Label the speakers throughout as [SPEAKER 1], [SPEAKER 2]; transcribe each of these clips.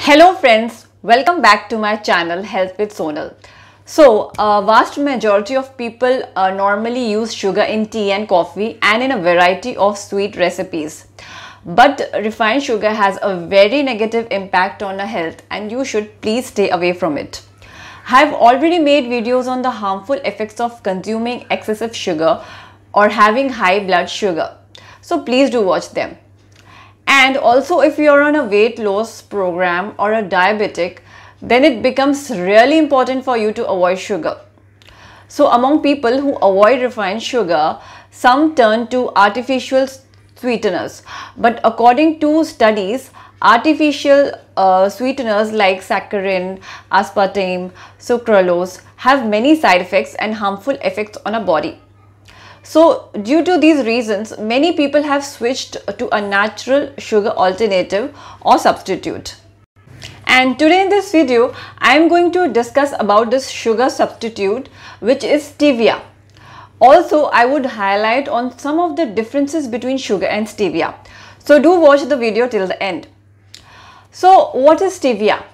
[SPEAKER 1] Hello friends, welcome back to my channel Health with Sonal. So, a vast majority of people normally use sugar in tea and coffee and in a variety of sweet recipes. But refined sugar has a very negative impact on our health and you should please stay away from it. I have already made videos on the harmful effects of consuming excessive sugar or having high blood sugar. So please do watch them. And also if you are on a weight loss program or a diabetic, then it becomes really important for you to avoid sugar. So among people who avoid refined sugar, some turn to artificial sweeteners. But according to studies, artificial sweeteners like saccharin, aspartame, sucralose have many side effects and harmful effects on our body. So due to these reasons, many people have switched to a natural sugar alternative or substitute. And today in this video, I am going to discuss about this sugar substitute, which is stevia. Also, I would highlight on some of the differences between sugar and stevia. So do watch the video till the end. So what is stevia?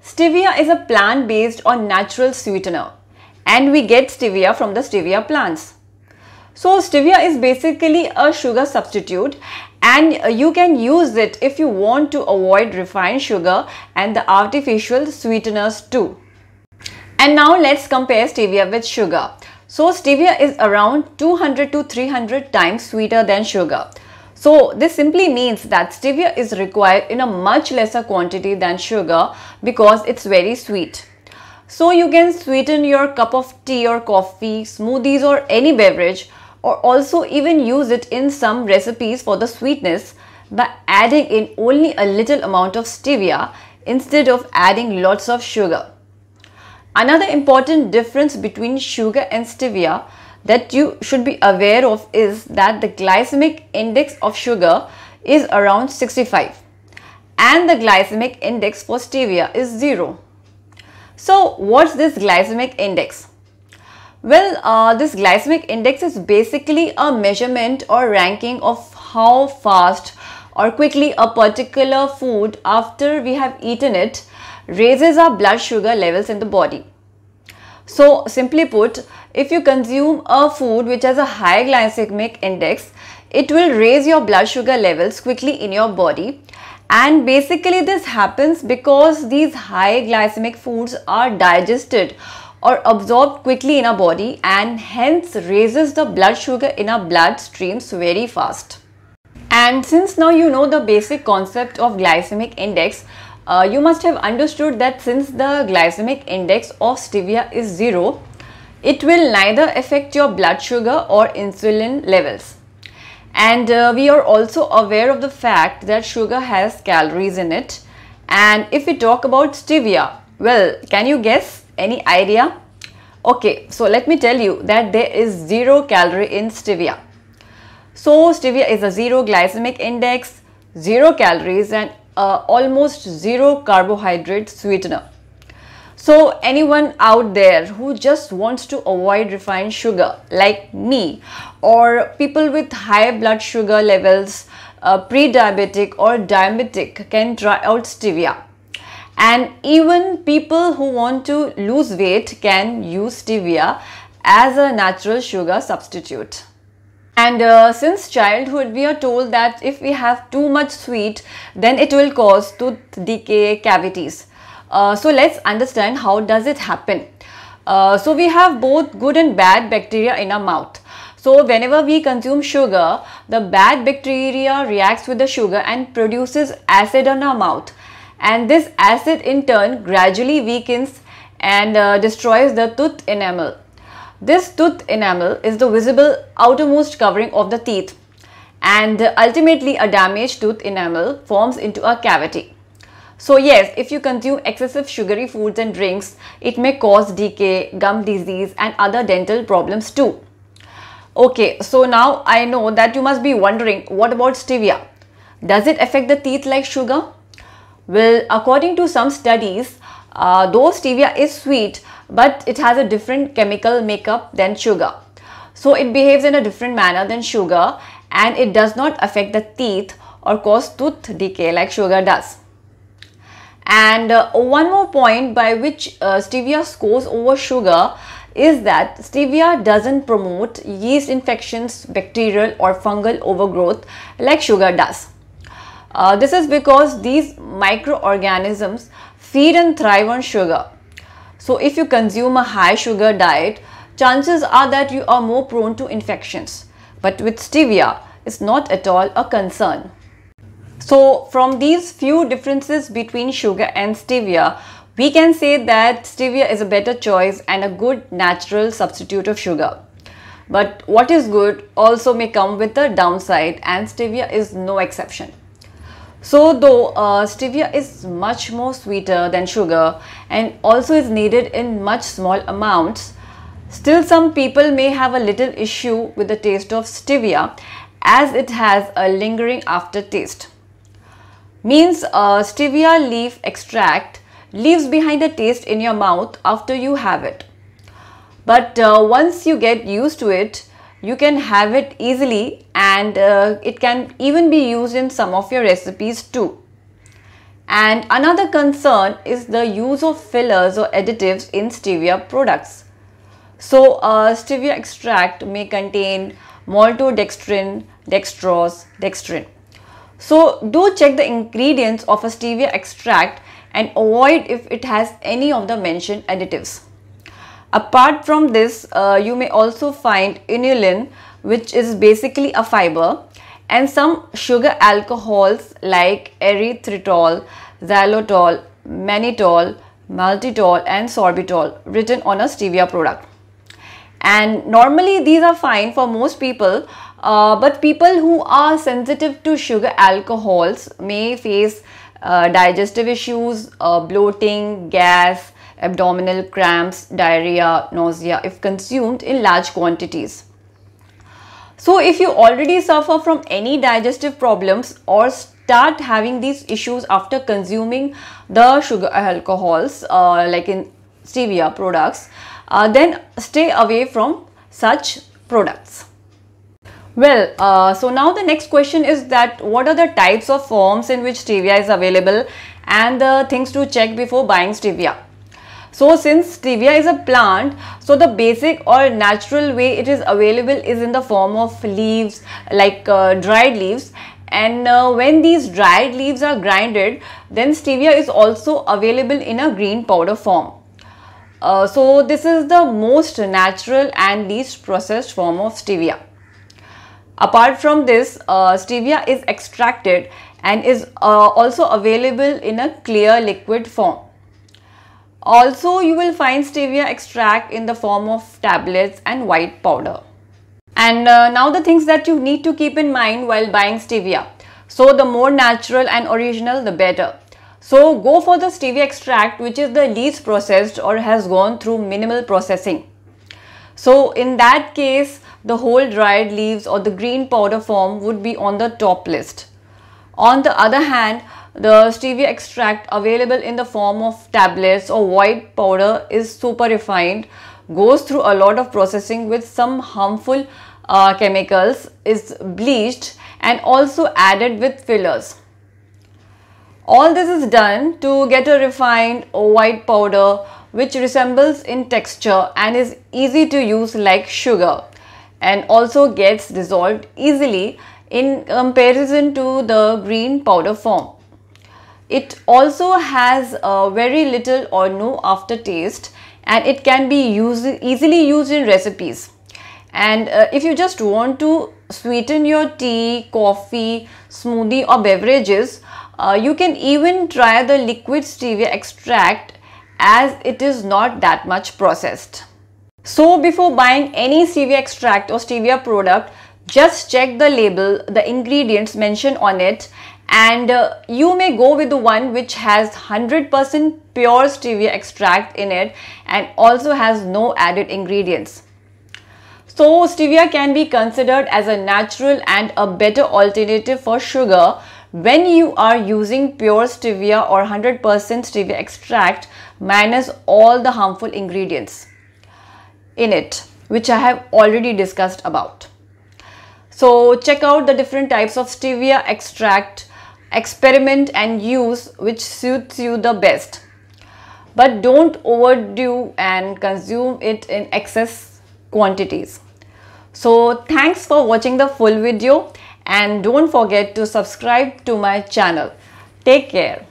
[SPEAKER 1] Stevia is a plant-based or natural sweetener, and we get stevia from the stevia plants. So stevia is basically a sugar substitute and you can use it if you want to avoid refined sugar and the artificial sweeteners too. And now let's compare stevia with sugar. So stevia is around 200 to 300 times sweeter than sugar. So this simply means that stevia is required in a much lesser quantity than sugar because it's very sweet. So you can sweeten your cup of tea or coffee, smoothies or any beverage, or also even use it in some recipes for the sweetness by adding in only a little amount of stevia instead of adding lots of sugar. Another important difference between sugar and stevia that you should be aware of is that the glycemic index of sugar is around 65 and the glycemic index for stevia is 0. So what's this glycemic index? Well, this glycemic index is basically a measurement or ranking of how fast or quickly a particular food after we have eaten it raises our blood sugar levels in the body. So simply put, if you consume a food which has a high glycemic index, it will raise your blood sugar levels quickly in your body. And basically this happens because these high glycemic foods are digested or absorbed quickly in our body and hence raises the blood sugar in our blood streams very fast. And since now you know the basic concept of glycemic index, you must have understood that since the glycemic index of stevia is 0, it will neither affect your blood sugar or insulin levels. And we are also aware of the fact that sugar has calories in it. And if we talk about stevia, well, can you guess? Any idea? Okay, so let me tell you that there is 0 calorie in stevia. So stevia is a 0 glycemic index, 0 calories and almost 0 carbohydrate sweetener. So anyone out there who just wants to avoid refined sugar like me or people with high blood sugar levels, pre-diabetic or diabetic can try out stevia. And even people who want to lose weight can use stevia as a natural sugar substitute. And since childhood we are told that if we have too much sweet, then it will cause tooth decay, cavities. So let's understand how does it happen. So we have both good and bad bacteria in our mouth. So whenever we consume sugar, the bad bacteria reacts with the sugar and produces acid on our mouth. And this acid in turn gradually weakens and destroys the tooth enamel. This tooth enamel is the visible outermost covering of the teeth, and ultimately a damaged tooth enamel forms into a cavity. So yes, if you consume excessive sugary foods and drinks, it may cause decay, gum disease and other dental problems too. Okay, so now I know that you must be wondering, what about stevia? Does it affect the teeth like sugar? Well, according to some studies, though stevia is sweet, but it has a different chemical makeup than sugar. So it behaves in a different manner than sugar and it does not affect the teeth or cause tooth decay like sugar does. And one more point by which stevia scores over sugar is that stevia doesn't promote yeast infections, bacterial or fungal overgrowth like sugar does. This is because these microorganisms feed and thrive on sugar. So if you consume a high sugar diet, chances are that you are more prone to infections. But with stevia, it's not at all a concern. So from these few differences between sugar and stevia, we can say that stevia is a better choice and a good natural substitute of sugar. But what is good also may come with a downside, and stevia is no exception. So though stevia is much more sweeter than sugar and also is needed in much small amounts, still some people may have a little issue with the taste of stevia as it has a lingering aftertaste. Means stevia leaf extract leaves behind a taste in your mouth after you have it. But once you get used to it, you can have it easily, and it can even be used in some of your recipes too. And another concern is the use of fillers or additives in stevia products. So stevia extract may contain maltodextrin, dextrose, dextrin. So do check the ingredients of a stevia extract and avoid if it has any of the mentioned additives. Apart from this, you may also find inulin, which is basically a fiber, and some sugar alcohols like erythritol, xylitol, mannitol, maltitol and sorbitol written on a stevia product. And normally these are fine for most people, but people who are sensitive to sugar alcohols may face digestive issues, bloating, gas, abdominal cramps, diarrhea, nausea if consumed in large quantities. So if you already suffer from any digestive problems or start having these issues after consuming the sugar alcohols like in stevia products, then stay away from such products. Well, so now the next question is that what are the types of forms in which stevia is available and the things to check before buying stevia. So since stevia is a plant, so the basic or natural way it is available is in the form of leaves, like dried leaves. And when these dried leaves are grinded, then stevia is also available in a green powder form. So this is the most natural and least processed form of stevia. Apart from this, stevia is extracted and is also available in a clear liquid form. Also, you will find stevia extract in the form of tablets and white powder. And now the things that you need to keep in mind while buying stevia. So the more natural and original, the better. So go for the stevia extract which is the least processed or has gone through minimal processing. So in that case, the whole dried leaves or the green powder form would be on the top list. On the other hand, the stevia extract available in the form of tablets or white powder is super refined, goes through a lot of processing with some harmful chemicals, is bleached and also added with fillers. All this is done to get a refined white powder which resembles in texture and is easy to use like sugar and also gets dissolved easily in comparison to the green powder form. It also has very little or no aftertaste and it can be easily used in recipes. And if you just want to sweeten your tea, coffee, smoothie or beverages, you can even try the liquid stevia extract as it is not that much processed. So before buying any stevia extract or stevia product, just check the label, the ingredients mentioned on it, and you may go with the one which has 100% pure stevia extract in it and also has no added ingredients. So stevia can be considered as a natural and a better alternative for sugar when you are using pure stevia or 100% stevia extract minus all the harmful ingredients in it, which I have already discussed about. So check out the different types of stevia extract Experiment and use which suits you the best. But don't overdo and consume it in excess quantities. So thanks for watching the full video and don't forget to subscribe to my channel. Take care.